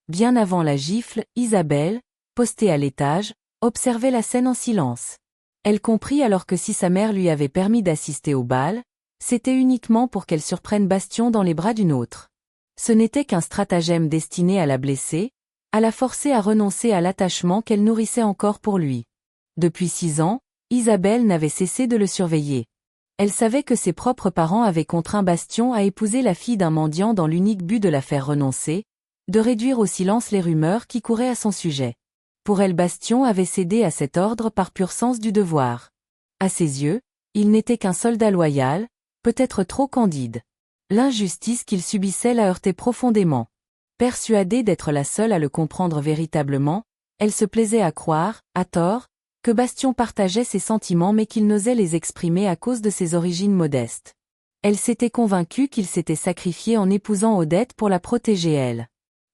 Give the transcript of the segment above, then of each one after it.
bien avant la gifle, Isabelle, postée à l'étage, observait la scène en silence. Elle comprit alors que si sa mère lui avait permis d'assister au bal, c'était uniquement pour qu'elle surprenne Bastion dans les bras d'une autre. Ce n'était qu'un stratagème destiné à la blesser, à la forcer à renoncer à l'attachement qu'elle nourrissait encore pour lui. Depuis 6 ans, Isabelle n'avait cessé de le surveiller. Elle savait que ses propres parents avaient contraint Bastion à épouser la fille d'un mendiant dans l'unique but de la faire renoncer, de réduire au silence les rumeurs qui couraient à son sujet. Pour elle, Bastion avait cédé à cet ordre par pur sens du devoir. À ses yeux, il n'était qu'un soldat loyal, peut-être trop candide. L'injustice qu'il subissait la heurtait profondément. Persuadée d'être la seule à le comprendre véritablement, elle se plaisait à croire, à tort, que Bastion partageait ses sentiments mais qu'il n'osait les exprimer à cause de ses origines modestes. Elle s'était convaincue qu'il s'était sacrifié en épousant Odette pour la protéger elle.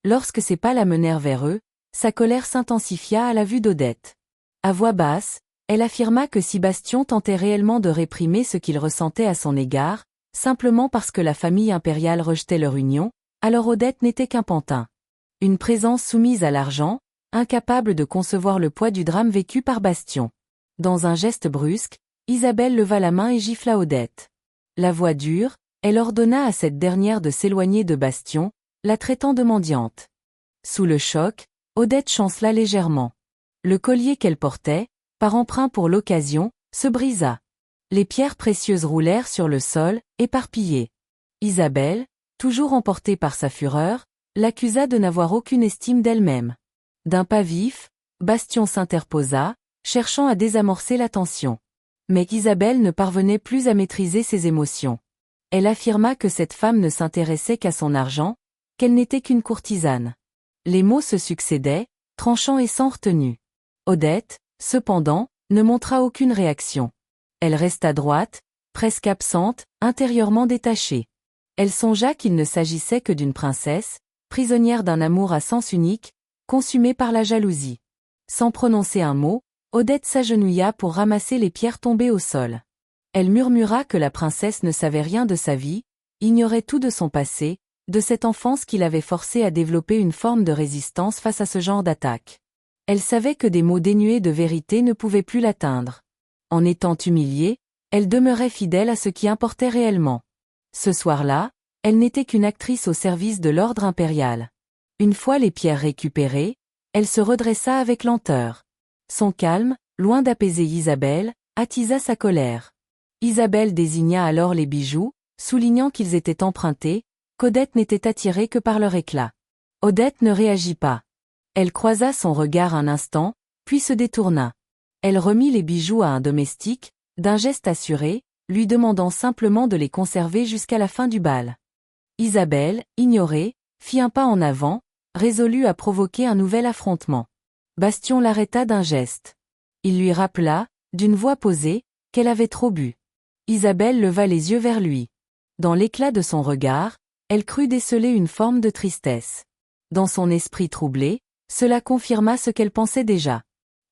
Lorsque ses pas la menèrent vers eux, sa colère s'intensifia à la vue d'Odette. À voix basse, elle affirma que si Bastion tentait réellement de réprimer ce qu'il ressentait à son égard, simplement parce que la famille impériale rejetait leur union, alors Odette n'était qu'un pantin. Une présence soumise à l'argent, incapable de concevoir le poids du drame vécu par Bastion. Dans un geste brusque, Isabelle leva la main et gifla Odette. La voix dure, elle ordonna à cette dernière de s'éloigner de Bastion, la traitant de mendiante. Sous le choc, Odette chancela légèrement. Le collier qu'elle portait, par emprunt pour l'occasion, se brisa. Les pierres précieuses roulèrent sur le sol, éparpillées. Isabelle, toujours emportée par sa fureur, l'accusa de n'avoir aucune estime d'elle-même. D'un pas vif, Bastion s'interposa, cherchant à désamorcer la tension. Mais Isabelle ne parvenait plus à maîtriser ses émotions. Elle affirma que cette femme ne s'intéressait qu'à son argent, qu'elle n'était qu'une courtisane. Les mots se succédaient, tranchants et sans retenue. Odette, cependant, ne montra aucune réaction. Elle resta droite, presque absente, intérieurement détachée. Elle songea qu'il ne s'agissait que d'une princesse, prisonnière d'un amour à sens unique, consumée par la jalousie. Sans prononcer un mot, Odette s'agenouilla pour ramasser les pierres tombées au sol. Elle murmura que la princesse ne savait rien de sa vie, ignorait tout de son passé, de cette enfance qui l'avait forcée à développer une forme de résistance face à ce genre d'attaque. Elle savait que des mots dénués de vérité ne pouvaient plus l'atteindre. En étant humiliée, elle demeurait fidèle à ce qui importait réellement. Ce soir-là, elle n'était qu'une actrice au service de l'ordre impérial. Une fois les pierres récupérées, elle se redressa avec lenteur. Son calme, loin d'apaiser Isabelle, attisa sa colère. Isabelle désigna alors les bijoux, soulignant qu'ils étaient empruntés, qu'Odette n'était attirée que par leur éclat. Odette ne réagit pas. Elle croisa son regard un instant, puis se détourna. Elle remit les bijoux à un domestique, d'un geste assuré, lui demandant simplement de les conserver jusqu'à la fin du bal. Isabelle, ignorée, fit un pas en avant, résolue à provoquer un nouvel affrontement. Bastion l'arrêta d'un geste. Il lui rappela, d'une voix posée, qu'elle avait trop bu. Isabelle leva les yeux vers lui. Dans l'éclat de son regard, elle crut déceler une forme de tristesse. Dans son esprit troublé, cela confirma ce qu'elle pensait déjà.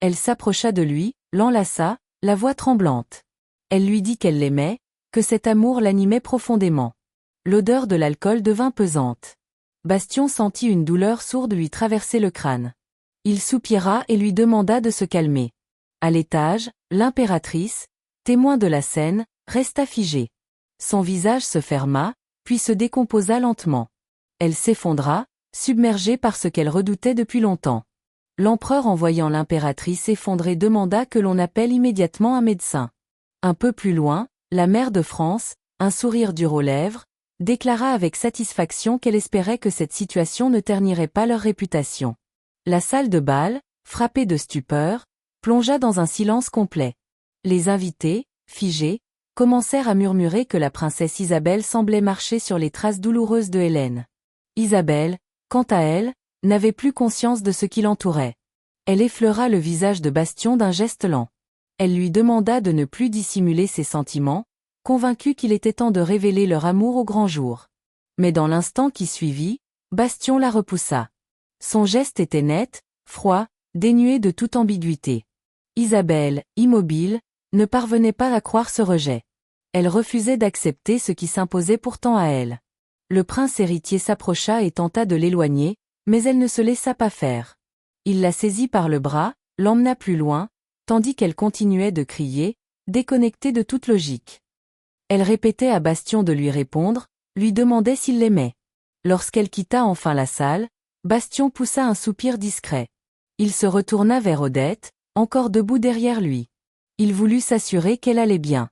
Elle s'approcha de lui, l'enlaça, la voix tremblante. Elle lui dit qu'elle l'aimait, que cet amour l'animait profondément. L'odeur de l'alcool devint pesante. Bastion sentit une douleur sourde lui traverser le crâne. Il soupira et lui demanda de se calmer. À l'étage, l'impératrice, témoin de la scène, resta figée. Son visage se ferma, puis se décomposa lentement. Elle s'effondra, submergée par ce qu'elle redoutait depuis longtemps. L'empereur, en voyant l'impératrice effondrée, demanda que l'on appelle immédiatement un médecin. Un peu plus loin, la mère de France, un sourire dur aux lèvres, déclara avec satisfaction qu'elle espérait que cette situation ne ternirait pas leur réputation. La salle de bal, frappée de stupeur, plongea dans un silence complet. Les invités, figés, commencèrent à murmurer que la princesse Isabelle semblait marcher sur les traces douloureuses de Hélène. Isabelle, quant à elle, n'avait plus conscience de ce qui l'entourait. Elle effleura le visage de Bastion d'un geste lent. Elle lui demanda de ne plus dissimuler ses sentiments, convaincue qu'il était temps de révéler leur amour au grand jour. Mais dans l'instant qui suivit, Bastion la repoussa. Son geste était net, froid, dénué de toute ambiguïté. Isabelle, immobile, ne parvenait pas à croire ce rejet. Elle refusait d'accepter ce qui s'imposait pourtant à elle. Le prince héritier s'approcha et tenta de l'éloigner, mais elle ne se laissa pas faire. Il la saisit par le bras, l'emmena plus loin, tandis qu'elle continuait de crier, déconnectée de toute logique. Elle répétait à Bastion de lui répondre, lui demandait s'il l'aimait. Lorsqu'elle quitta enfin la salle, Bastion poussa un soupir discret. Il se retourna vers Odette, encore debout derrière lui. Il voulut s'assurer qu'elle allait bien.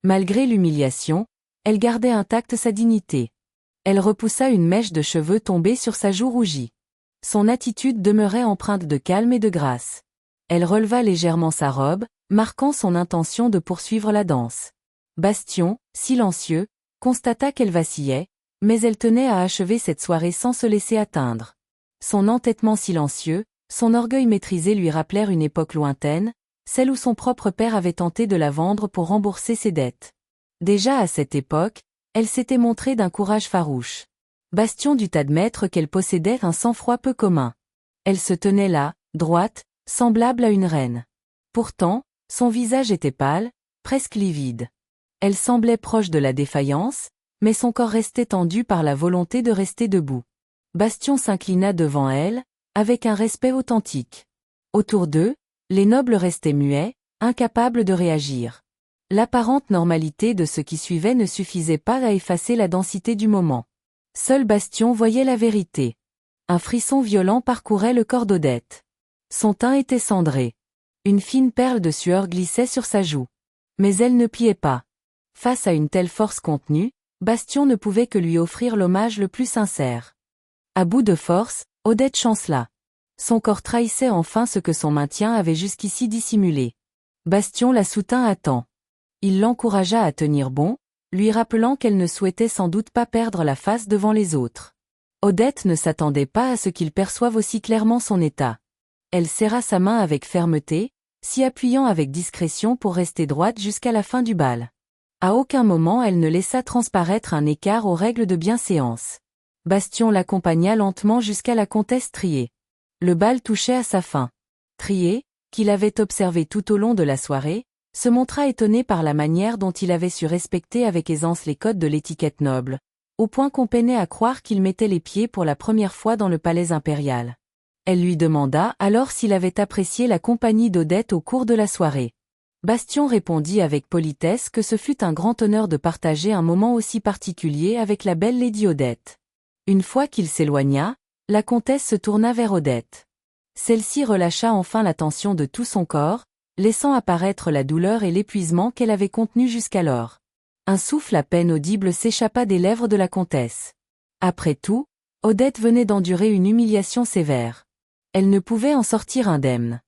Malgré l'humiliation, elle gardait intacte sa dignité. Elle repoussa une mèche de cheveux tombée sur sa joue rougie. Son attitude demeurait empreinte de calme et de grâce. Elle releva légèrement sa robe, marquant son intention de poursuivre la danse. Bastion, silencieux, constata qu'elle vacillait, mais elle tenait à achever cette soirée sans se laisser atteindre. Son entêtement silencieux, son orgueil maîtrisé lui rappelèrent une époque lointaine, celle où son propre père avait tenté de la vendre pour rembourser ses dettes. Déjà à cette époque, elle s'était montrée d'un courage farouche. Bastion dut admettre qu'elle possédait un sang-froid peu commun. Elle se tenait là, droite, semblable à une reine. Pourtant, son visage était pâle, presque livide. Elle semblait proche de la défaillance, mais son corps restait tendu par la volonté de rester debout. Bastion s'inclina devant elle, avec un respect authentique. Autour d'eux, les nobles restaient muets, incapables de réagir. L'apparente normalité de ce qui suivait ne suffisait pas à effacer la densité du moment. Seul Bastion voyait la vérité. Un frisson violent parcourait le corps d'Odette. Son teint était cendré. Une fine perle de sueur glissait sur sa joue. Mais elle ne pliait pas. Face à une telle force contenue, Bastion ne pouvait que lui offrir l'hommage le plus sincère. À bout de force, Odette chancela. Son corps trahissait enfin ce que son maintien avait jusqu'ici dissimulé. Bastion la soutint à temps. Il l'encouragea à tenir bon, lui rappelant qu'elle ne souhaitait sans doute pas perdre la face devant les autres. Odette ne s'attendait pas à ce qu'il perçoive aussi clairement son état. Elle serra sa main avec fermeté, s'y appuyant avec discrétion pour rester droite jusqu'à la fin du bal. À aucun moment elle ne laissa transparaître un écart aux règles de bienséance. Bastion l'accompagna lentement jusqu'à la comtesse Trier. Le bal touchait à sa fin. Trier, qui l'avait observé tout au long de la soirée, se montra étonné par la manière dont il avait su respecter avec aisance les codes de l'étiquette noble, au point qu'on peinait à croire qu'il mettait les pieds pour la première fois dans le palais impérial. Elle lui demanda alors s'il avait apprécié la compagnie d'Odette au cours de la soirée. Bastion répondit avec politesse que ce fut un grand honneur de partager un moment aussi particulier avec la belle lady Odette. Une fois qu'il s'éloigna, la comtesse se tourna vers Odette. Celle-ci relâcha enfin la tension de tout son corps, laissant apparaître la douleur et l'épuisement qu'elle avait contenus jusqu'alors. Un souffle à peine audible s'échappa des lèvres de la comtesse. Après tout, Odette venait d'endurer une humiliation sévère. Elle ne pouvait en sortir indemne.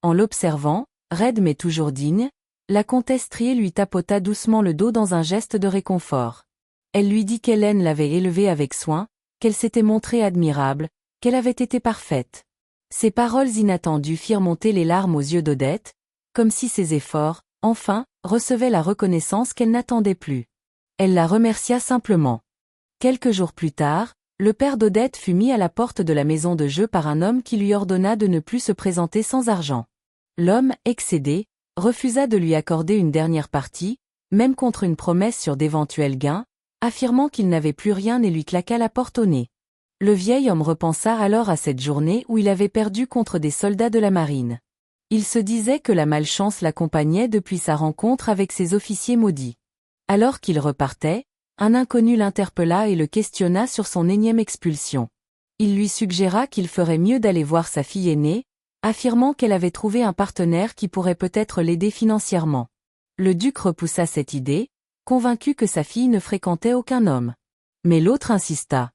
En l'observant, raide mais toujours digne, la comtesse Trier lui tapota doucement le dos dans un geste de réconfort. Elle lui dit qu'Hélène l'avait élevée avec soin, qu'elle s'était montrée admirable, qu'elle avait été parfaite. Ces paroles inattendues firent monter les larmes aux yeux d'Odette, comme si ses efforts, enfin, recevaient la reconnaissance qu'elle n'attendait plus. Elle la remercia simplement. Quelques jours plus tard, le père d'Odette fut mis à la porte de la maison de jeu par un homme qui lui ordonna de ne plus se présenter sans argent. L'homme, excédé, refusa de lui accorder une dernière partie, même contre une promesse sur d'éventuels gains, affirmant qu'il n'avait plus rien et lui claqua la porte au nez. Le vieil homme repensa alors à cette journée où il avait perdu contre des soldats de la marine. Il se disait que la malchance l'accompagnait depuis sa rencontre avec ces officiers maudits. Alors qu'il repartait, un inconnu l'interpella et le questionna sur son énième expulsion. Il lui suggéra qu'il ferait mieux d'aller voir sa fille aînée, affirmant qu'elle avait trouvé un partenaire qui pourrait peut-être l'aider financièrement. Le duc repoussa cette idée, convaincu que sa fille ne fréquentait aucun homme. Mais l'autre insista.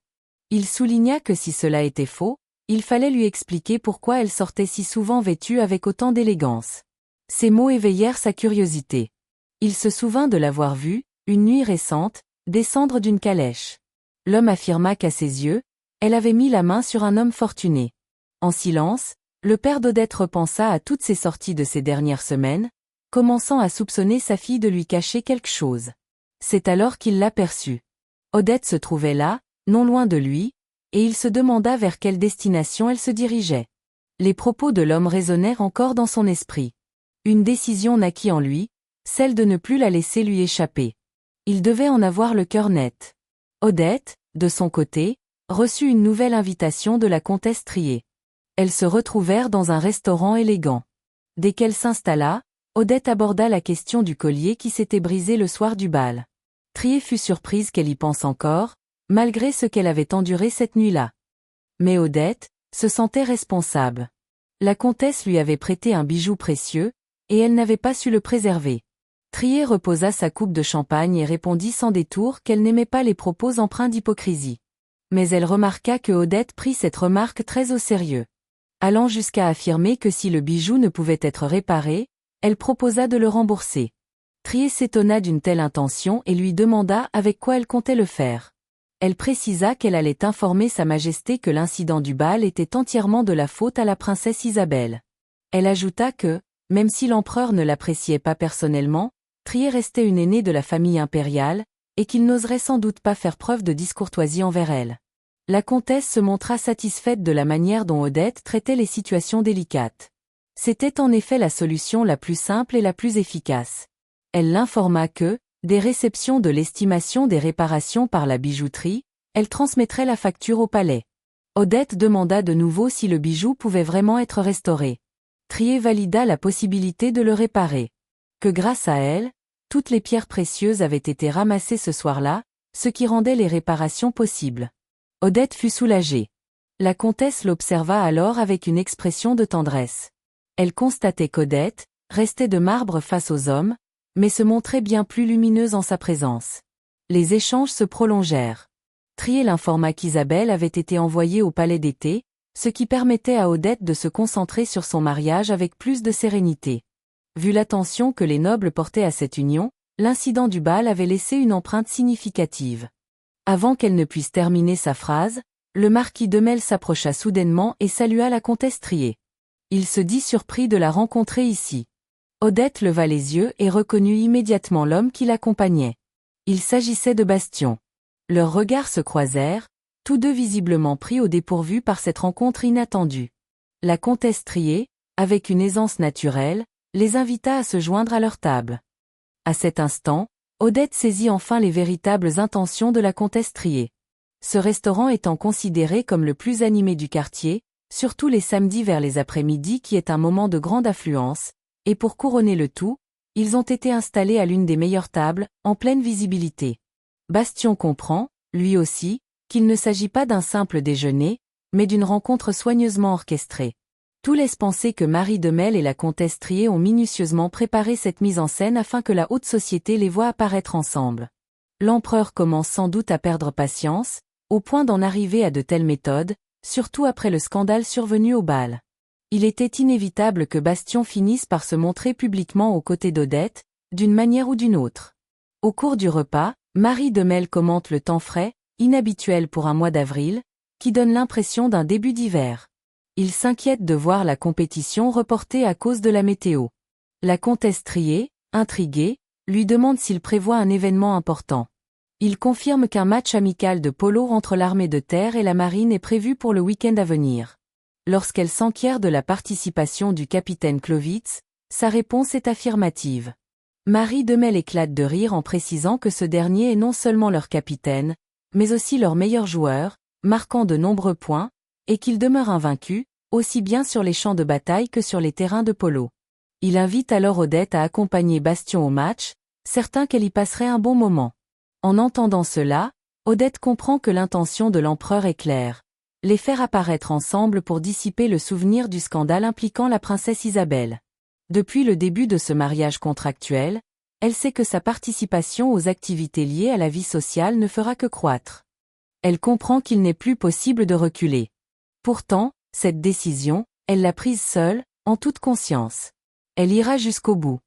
Il souligna que si cela était faux, il fallait lui expliquer pourquoi elle sortait si souvent vêtue avec autant d'élégance. Ces mots éveillèrent sa curiosité. Il se souvint de l'avoir vue, une nuit récente, descendre d'une calèche. L'homme affirma qu'à ses yeux, elle avait mis la main sur un homme fortuné. En silence, le père d'Odette repensa à toutes ses sorties de ces dernières semaines, commençant à soupçonner sa fille de lui cacher quelque chose. C'est alors qu'il l'aperçut. Odette se trouvait là, non loin de lui, et il se demanda vers quelle destination elle se dirigeait. Les propos de l'homme résonnèrent encore dans son esprit. Une décision naquit en lui, celle de ne plus la laisser lui échapper. Il devait en avoir le cœur net. Odette, de son côté, reçut une nouvelle invitation de la comtesse Trier. Elles se retrouvèrent dans un restaurant élégant. Dès qu'elle s'installa, Odette aborda la question du collier qui s'était brisé le soir du bal. Trier fut surprise qu'elle y pense encore, malgré ce qu'elle avait enduré cette nuit-là. Mais Odette se sentait responsable. La comtesse lui avait prêté un bijou précieux, et elle n'avait pas su le préserver. Trier reposa sa coupe de champagne et répondit sans détour qu'elle n'aimait pas les propos empreints d'hypocrisie. Mais elle remarqua que Odette prit cette remarque très au sérieux. Allant jusqu'à affirmer que si le bijou ne pouvait être réparé, elle proposa de le rembourser. Trier s'étonna d'une telle intention et lui demanda avec quoi elle comptait le faire. Elle précisa qu'elle allait informer Sa Majesté que l'incident du bal était entièrement de la faute à la princesse Isabelle. Elle ajouta que, même si l'empereur ne l'appréciait pas personnellement, Trier restait une aînée de la famille impériale, et qu'il n'oserait sans doute pas faire preuve de discourtoisie envers elle. La comtesse se montra satisfaite de la manière dont Odette traitait les situations délicates. C'était en effet la solution la plus simple et la plus efficace. Elle l'informa que, des réceptions de l'estimation des réparations par la bijouterie, elle transmettrait la facture au palais. Odette demanda de nouveau si le bijou pouvait vraiment être restauré. Trier valida la possibilité de le réparer. Que grâce à elle, toutes les pierres précieuses avaient été ramassées ce soir-là, ce qui rendait les réparations possibles. Odette fut soulagée. La comtesse l'observa alors avec une expression de tendresse. Elle constatait qu'Odette restait de marbre face aux hommes, mais se montrait bien plus lumineuse en sa présence. Les échanges se prolongèrent. Trier l'informa qu'Isabelle avait été envoyée au palais d'été, ce qui permettait à Odette de se concentrer sur son mariage avec plus de sérénité. Vu l'attention que les nobles portaient à cette union, l'incident du bal avait laissé une empreinte significative. Avant qu'elle ne puisse terminer sa phrase, le marquis de Mel s'approcha soudainement et salua la comtesse Trier. Il se dit surpris de la rencontrer ici. Odette leva les yeux et reconnut immédiatement l'homme qui l'accompagnait. Il s'agissait de Bastion. Leurs regards se croisèrent, tous deux visiblement pris au dépourvu par cette rencontre inattendue. La comtesse Trier, avec une aisance naturelle, les invita à se joindre à leur table. À cet instant, Odette saisit enfin les véritables intentions de la comtesse Trier. Ce restaurant étant considéré comme le plus animé du quartier, surtout les samedis vers les après-midi qui est un moment de grande affluence, et pour couronner le tout, ils ont été installés à l'une des meilleures tables, en pleine visibilité. Bastion comprend, lui aussi, qu'il ne s'agit pas d'un simple déjeuner, mais d'une rencontre soigneusement orchestrée. Tout laisse penser que Marie de Mel et la comtesse Trier ont minutieusement préparé cette mise en scène afin que la haute société les voie apparaître ensemble. L'empereur commence sans doute à perdre patience, au point d'en arriver à de telles méthodes, surtout après le scandale survenu au bal. Il était inévitable que Bastion finisse par se montrer publiquement aux côtés d'Odette, d'une manière ou d'une autre. Au cours du repas, Marie de Mel commente le temps frais, inhabituel pour un mois d'avril, qui donne l'impression d'un début d'hiver. Il s'inquiète de voir la compétition reportée à cause de la météo. La comtesse Trier, intriguée, lui demande s'il prévoit un événement important. Il confirme qu'un match amical de polo entre l'armée de terre et la marine est prévu pour le week-end à venir. Lorsqu'elle s'enquiert de la participation du capitaine Clovitz, sa réponse est affirmative. Marie de Mel éclate de rire en précisant que ce dernier est non seulement leur capitaine, mais aussi leur meilleur joueur, marquant de nombreux points, et qu'il demeure invaincu, aussi bien sur les champs de bataille que sur les terrains de polo. Il invite alors Odette à accompagner Bastion au match, certain qu'elle y passerait un bon moment. En entendant cela, Odette comprend que l'intention de l'empereur est claire. Les faire apparaître ensemble pour dissiper le souvenir du scandale impliquant la princesse Isabelle. Depuis le début de ce mariage contractuel, elle sait que sa participation aux activités liées à la vie sociale ne fera que croître. Elle comprend qu'il n'est plus possible de reculer. Pourtant, cette décision, elle l'a prise seule, en toute conscience. Elle ira jusqu'au bout.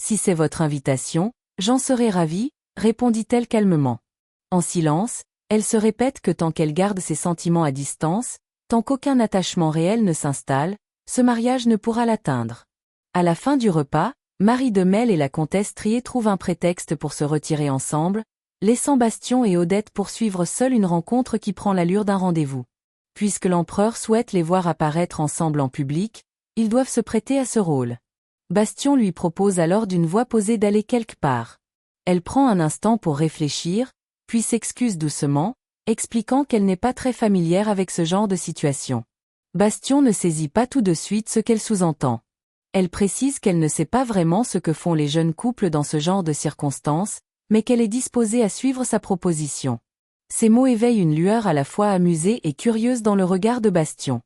Si c'est votre invitation, j'en serai ravie, répondit-elle calmement. En silence, elle se répète que tant qu'elle garde ses sentiments à distance, tant qu'aucun attachement réel ne s'installe, ce mariage ne pourra l'atteindre. À la fin du repas, Marie de Mel et la comtesse Trier trouvent un prétexte pour se retirer ensemble, laissant Bastion et Odette poursuivre seuls une rencontre qui prend l'allure d'un rendez-vous. Puisque l'empereur souhaite les voir apparaître ensemble en public, ils doivent se prêter à ce rôle. Bastion lui propose alors d'une voix posée d'aller quelque part. Elle prend un instant pour réfléchir, puis s'excuse doucement, expliquant qu'elle n'est pas très familière avec ce genre de situation. Bastion ne saisit pas tout de suite ce qu'elle sous-entend. Elle précise qu'elle ne sait pas vraiment ce que font les jeunes couples dans ce genre de circonstances, mais qu'elle est disposée à suivre sa proposition. Ces mots éveillent une lueur à la fois amusée et curieuse dans le regard de Bastion.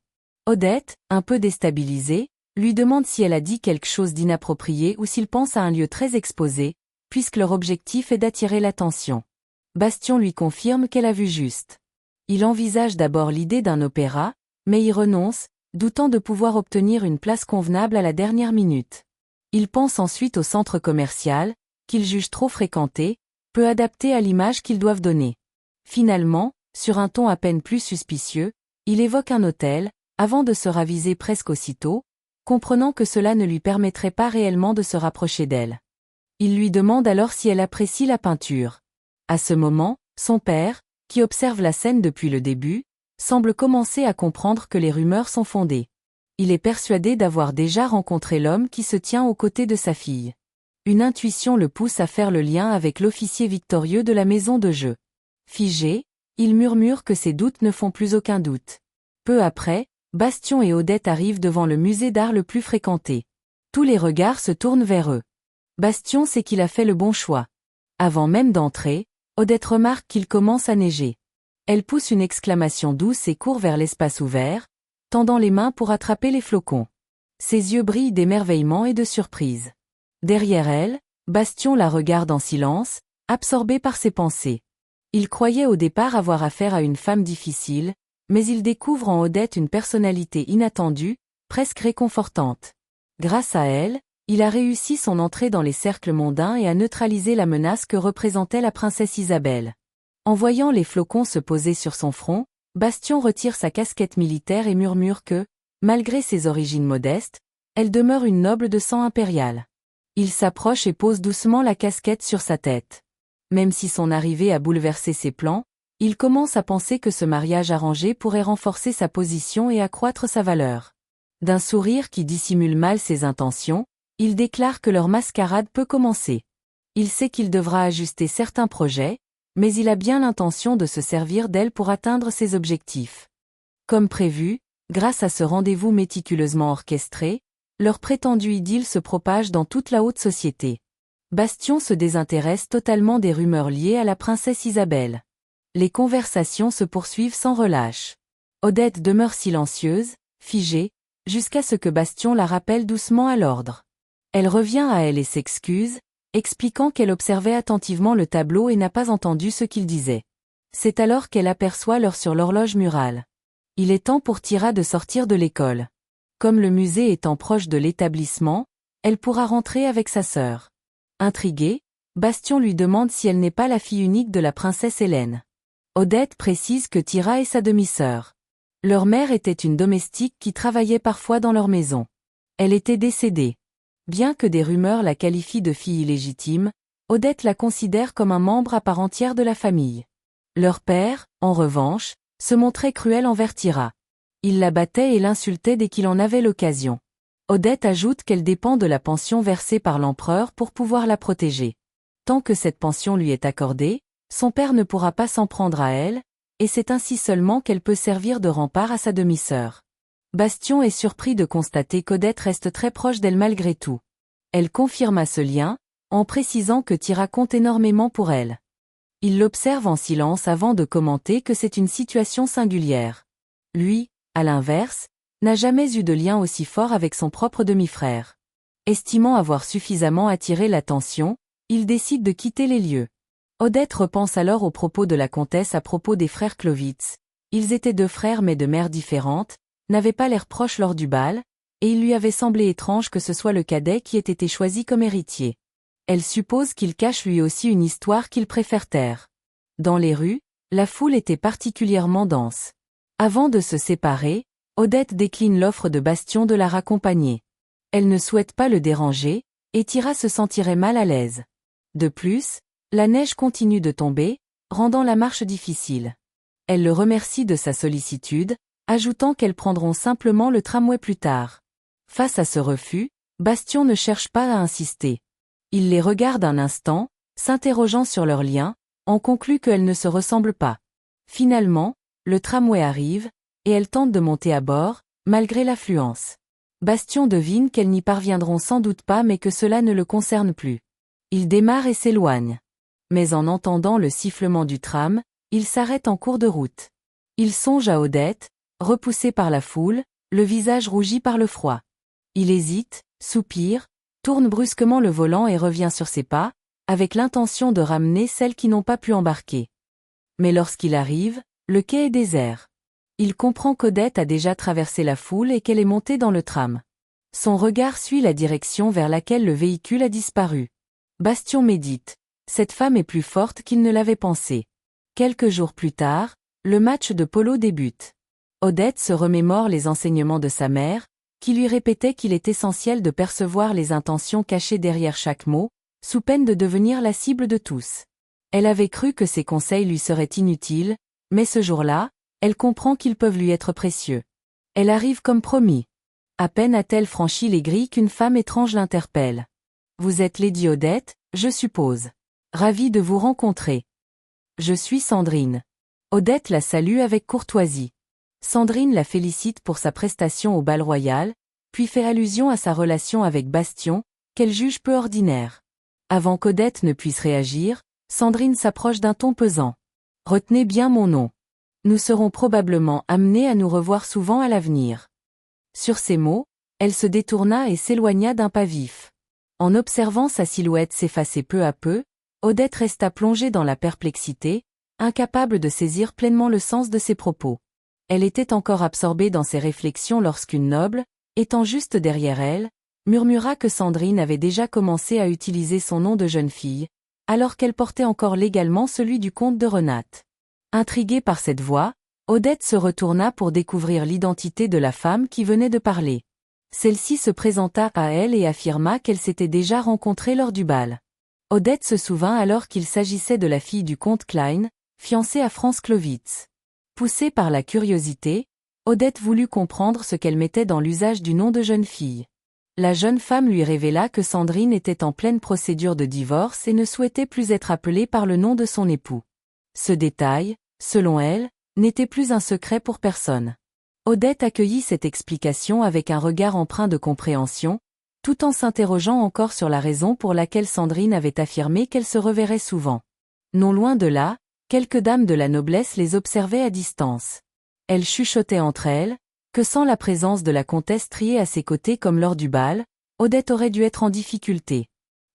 Odette, un peu déstabilisée, lui demande si elle a dit quelque chose d'inapproprié ou s'il pense à un lieu très exposé, puisque leur objectif est d'attirer l'attention. Bastion lui confirme qu'elle a vu juste. Il envisage d'abord l'idée d'un opéra, mais y renonce, doutant de pouvoir obtenir une place convenable à la dernière minute. Il pense ensuite au centre commercial, qu'il juge trop fréquenté, peu adapté à l'image qu'ils doivent donner. Finalement, sur un ton à peine plus suspicieux, il évoque un hôtel, avant de se raviser presque aussitôt, comprenant que cela ne lui permettrait pas réellement de se rapprocher d'elle. Il lui demande alors si elle apprécie la peinture. À ce moment, son père, qui observe la scène depuis le début, semble commencer à comprendre que les rumeurs sont fondées. Il est persuadé d'avoir déjà rencontré l'homme qui se tient aux côtés de sa fille. Une intuition le pousse à faire le lien avec l'officier victorieux de la maison de jeu. Figé, il murmure que ses doutes ne font plus aucun doute. Peu après, Bastion et Odette arrivent devant le musée d'art le plus fréquenté. Tous les regards se tournent vers eux. Bastion sait qu'il a fait le bon choix. Avant même d'entrer, Odette remarque qu'il commence à neiger. Elle pousse une exclamation douce et court vers l'espace ouvert, tendant les mains pour attraper les flocons. Ses yeux brillent d'émerveillement et de surprise. Derrière elle, Bastion la regarde en silence, absorbé par ses pensées. Il croyait au départ avoir affaire à une femme difficile, mais il découvre en Odette une personnalité inattendue, presque réconfortante. Grâce à elle, il a réussi son entrée dans les cercles mondains et a neutralisé la menace que représentait la princesse Isabelle. En voyant les flocons se poser sur son front, Bastion retire sa casquette militaire et murmure que, malgré ses origines modestes, elle demeure une noble de sang impérial. Il s'approche et pose doucement la casquette sur sa tête. Même si son arrivée a bouleversé ses plans, il commence à penser que ce mariage arrangé pourrait renforcer sa position et accroître sa valeur. D'un sourire qui dissimule mal ses intentions, il déclare que leur mascarade peut commencer. Il sait qu'il devra ajuster certains projets, mais il a bien l'intention de se servir d'elle pour atteindre ses objectifs. Comme prévu, grâce à ce rendez-vous méticuleusement orchestré, leur prétendue idylle se propage dans toute la haute société. Bastion se désintéresse totalement des rumeurs liées à la princesse Isabelle. Les conversations se poursuivent sans relâche. Odette demeure silencieuse, figée, jusqu'à ce que Bastion la rappelle doucement à l'ordre. Elle revient à elle et s'excuse, expliquant qu'elle observait attentivement le tableau et n'a pas entendu ce qu'il disait. C'est alors qu'elle aperçoit l'heure sur l'horloge murale. Il est temps pour Tira de sortir de l'école. Comme le musée étant proche de l'établissement, elle pourra rentrer avec sa sœur. Intrigué, Bastion lui demande si elle n'est pas la fille unique de la princesse Hélène. Odette précise que Tira est sa demi-sœur. Leur mère était une domestique qui travaillait parfois dans leur maison. Elle était décédée. Bien que des rumeurs la qualifient de fille illégitime, Odette la considère comme un membre à part entière de la famille. Leur père, en revanche, se montrait cruel envers Tira. Il la battait et l'insultait dès qu'il en avait l'occasion. Odette ajoute qu'elle dépend de la pension versée par l'empereur pour pouvoir la protéger. Tant que cette pension lui est accordée, son père ne pourra pas s'en prendre à elle, et c'est ainsi seulement qu'elle peut servir de rempart à sa demi-sœur. Bastion est surpris de constater qu'Odette reste très proche d'elle malgré tout. Elle confirma ce lien, en précisant que Tira compte énormément pour elle. Il l'observe en silence avant de commenter que c'est une situation singulière. Lui, à l'inverse, n'a jamais eu de lien aussi fort avec son propre demi-frère. Estimant avoir suffisamment attiré l'attention, il décide de quitter les lieux. Odette repense alors aux propos de la comtesse à propos des frères Clovitz. Ils étaient deux frères mais de mères différentes, n'avaient pas l'air proches lors du bal, et il lui avait semblé étrange que ce soit le cadet qui ait été choisi comme héritier. Elle suppose qu'il cache lui aussi une histoire qu'il préfère taire. Dans les rues, la foule était particulièrement dense. Avant de se séparer, Odette décline l'offre de Bastion de la raccompagner. Elle ne souhaite pas le déranger, et Tira se sentirait mal à l'aise. De plus, la neige continue de tomber, rendant la marche difficile. Elle le remercie de sa sollicitude, ajoutant qu'elles prendront simplement le tramway plus tard. Face à ce refus, Bastion ne cherche pas à insister. Il les regarde un instant, s'interrogeant sur leur lien, en conclut qu'elles ne se ressemblent pas. Finalement, le tramway arrive, et elle tente de monter à bord, malgré l'affluence. Bastien devine qu'elles n'y parviendront sans doute pas mais que cela ne le concerne plus. Il démarre et s'éloigne. Mais en entendant le sifflement du tram, il s'arrête en cours de route. Il songe à Odette, repoussée par la foule, le visage rougi par le froid. Il hésite, soupire, tourne brusquement le volant et revient sur ses pas, avec l'intention de ramener celles qui n'ont pas pu embarquer. Mais lorsqu'il arrive, le quai est désert. Il comprend qu'Odette a déjà traversé la foule et qu'elle est montée dans le tram. Son regard suit la direction vers laquelle le véhicule a disparu. Bastien médite. Cette femme est plus forte qu'il ne l'avait pensé. Quelques jours plus tard, le match de polo débute. Odette se remémore les enseignements de sa mère, qui lui répétait qu'il est essentiel de percevoir les intentions cachées derrière chaque mot, sous peine de devenir la cible de tous. Elle avait cru que ses conseils lui seraient inutiles, mais ce jour-là, elle comprend qu'ils peuvent lui être précieux. Elle arrive comme promis. À peine a-t-elle franchi les grilles qu'une femme étrange l'interpelle. « Vous êtes Lady Odette, je suppose. Ravie de vous rencontrer. Je suis Sandrine. » Odette la salue avec courtoisie. Sandrine la félicite pour sa prestation au bal royal, puis fait allusion à sa relation avec Bastien, qu'elle juge peu ordinaire. Avant qu'Odette ne puisse réagir, Sandrine s'approche d'un ton pesant. « Retenez bien mon nom. Nous serons probablement amenés à nous revoir souvent à l'avenir. » Sur ces mots, elle se détourna et s'éloigna d'un pas vif. En observant sa silhouette s'effacer peu à peu, Odette resta plongée dans la perplexité, incapable de saisir pleinement le sens de ses propos. Elle était encore absorbée dans ses réflexions lorsqu'une noble, étant juste derrière elle, murmura que Sandrine avait déjà commencé à utiliser son nom de jeune fille, alors qu'elle portait encore légalement celui du comte de Renate. Intriguée par cette voix, Odette se retourna pour découvrir l'identité de la femme qui venait de parler. Celle-ci se présenta à elle et affirma qu'elle s'était déjà rencontrée lors du bal. Odette se souvint alors qu'il s'agissait de la fille du comte Klein, fiancée à Franz Clovitz. Poussée par la curiosité, Odette voulut comprendre ce qu'elle mettait dans l'usage du nom de jeune fille. La jeune femme lui révéla que Sandrine était en pleine procédure de divorce et ne souhaitait plus être appelée par le nom de son époux. Ce détail, selon elle, n'était plus un secret pour personne. Odette accueillit cette explication avec un regard empreint de compréhension, tout en s'interrogeant encore sur la raison pour laquelle Sandrine avait affirmé qu'elle se reverrait souvent. Non loin de là, quelques dames de la noblesse les observaient à distance. Elles chuchotaient entre elles, que sans la présence de la comtesse triée à ses côtés comme lors du bal, Odette aurait dû être en difficulté.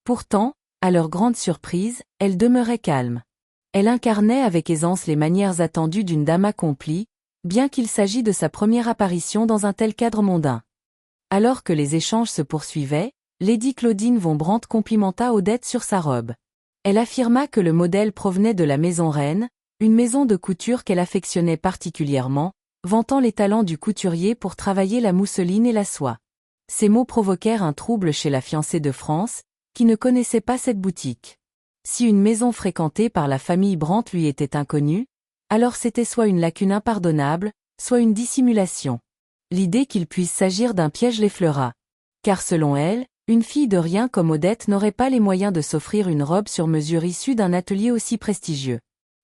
Pourtant, à leur grande surprise, elle demeurait calme. Elle incarnait avec aisance les manières attendues d'une dame accomplie, bien qu'il s'agît de sa première apparition dans un tel cadre mondain. Alors que les échanges se poursuivaient, Lady Claudine von Brandt complimenta Odette sur sa robe. Elle affirma que le modèle provenait de la maison Reine, une maison de couture qu'elle affectionnait particulièrement, vantant les talents du couturier pour travailler la mousseline et la soie. Ces mots provoquèrent un trouble chez la fiancée de France, qui ne connaissait pas cette boutique. Si une maison fréquentée par la famille Brandt lui était inconnue, alors c'était soit une lacune impardonnable, soit une dissimulation. L'idée qu'il puisse s'agir d'un piège l'effleura. Car selon elle, une fille de rien comme Odette n'aurait pas les moyens de s'offrir une robe sur mesure issue d'un atelier aussi prestigieux.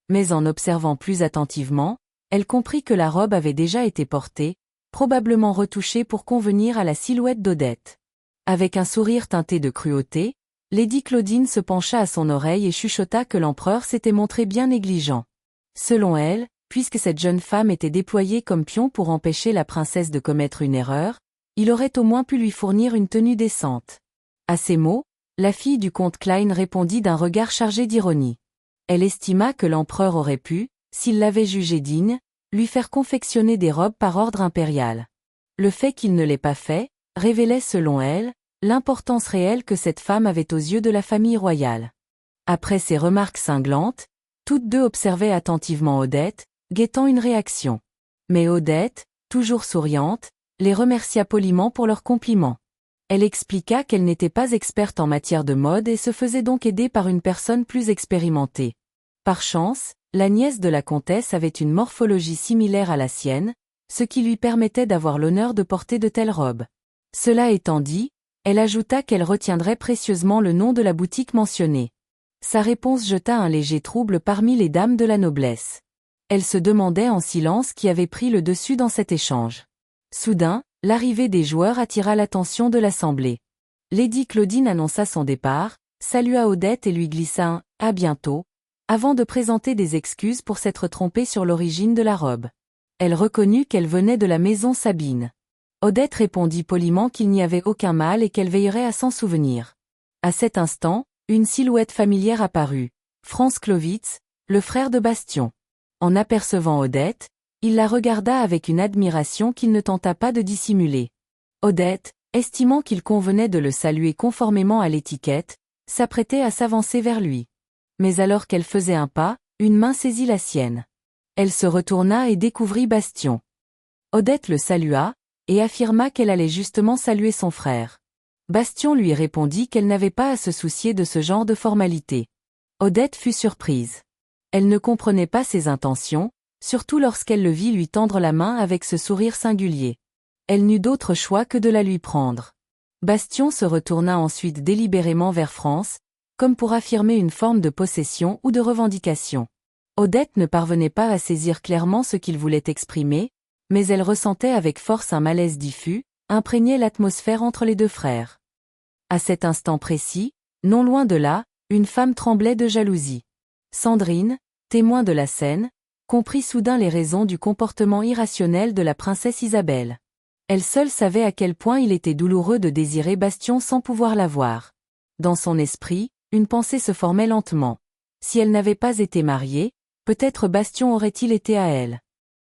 Mais en observant plus attentivement, elle comprit que la robe avait déjà été portée, probablement retouchée pour convenir à la silhouette d'Odette. Avec un sourire teinté de cruauté, Lady Claudine se pencha à son oreille et chuchota que l'empereur s'était montré bien négligent. Selon elle, puisque cette jeune femme était déployée comme pion pour empêcher la princesse de commettre une erreur, il aurait au moins pu lui fournir une tenue décente. À ces mots, la fille du comte Klein répondit d'un regard chargé d'ironie. Elle estima que l'empereur aurait pu, s'il l'avait jugée digne, lui faire confectionner des robes par ordre impérial. Le fait qu'il ne l'ait pas fait, révélait selon elle, l'importance réelle que cette femme avait aux yeux de la famille royale. Après ces remarques cinglantes, toutes deux observaient attentivement Odette, guettant une réaction. Mais Odette, toujours souriante, les remercia poliment pour leurs compliments. Elle expliqua qu'elle n'était pas experte en matière de mode et se faisait donc aider par une personne plus expérimentée. Par chance, la nièce de la comtesse avait une morphologie similaire à la sienne, ce qui lui permettait d'avoir l'honneur de porter de telles robes. Cela étant dit, elle ajouta qu'elle retiendrait précieusement le nom de la boutique mentionnée. Sa réponse jeta un léger trouble parmi les dames de la noblesse. Elle se demandait en silence qui avait pris le dessus dans cet échange. Soudain, l'arrivée des joueurs attira l'attention de l'assemblée. Lady Claudine annonça son départ, salua Odette et lui glissa un « à bientôt », avant de présenter des excuses pour s'être trompée sur l'origine de la robe. Elle reconnut qu'elle venait de la maison Sabine. Odette répondit poliment qu'il n'y avait aucun mal et qu'elle veillerait à s'en souvenir. À cet instant, une silhouette familière apparut. Franz Clovitz, le frère de Bastion. En apercevant Odette, il la regarda avec une admiration qu'il ne tenta pas de dissimuler. Odette, estimant qu'il convenait de le saluer conformément à l'étiquette, s'apprêtait à s'avancer vers lui. Mais alors qu'elle faisait un pas, une main saisit la sienne. Elle se retourna et découvrit Bastion. Odette le salua, et affirma qu'elle allait justement saluer son frère. Bastion lui répondit qu'elle n'avait pas à se soucier de ce genre de formalité. Odette fut surprise. Elle ne comprenait pas ses intentions, surtout lorsqu'elle le vit lui tendre la main avec ce sourire singulier. Elle n'eut d'autre choix que de la lui prendre. Bastion se retourna ensuite délibérément vers France, comme pour affirmer une forme de possession ou de revendication. Odette ne parvenait pas à saisir clairement ce qu'il voulait exprimer, mais elle ressentait avec force un malaise diffus, imprégnait l'atmosphère entre les deux frères. À cet instant précis, non loin de là, une femme tremblait de jalousie. Sandrine, témoin de la scène, comprit soudain les raisons du comportement irrationnel de la princesse Isabelle. Elle seule savait à quel point il était douloureux de désirer Bastion sans pouvoir l'avoir. Dans son esprit, une pensée se formait lentement. Si elle n'avait pas été mariée, peut-être Bastion aurait-il été à elle.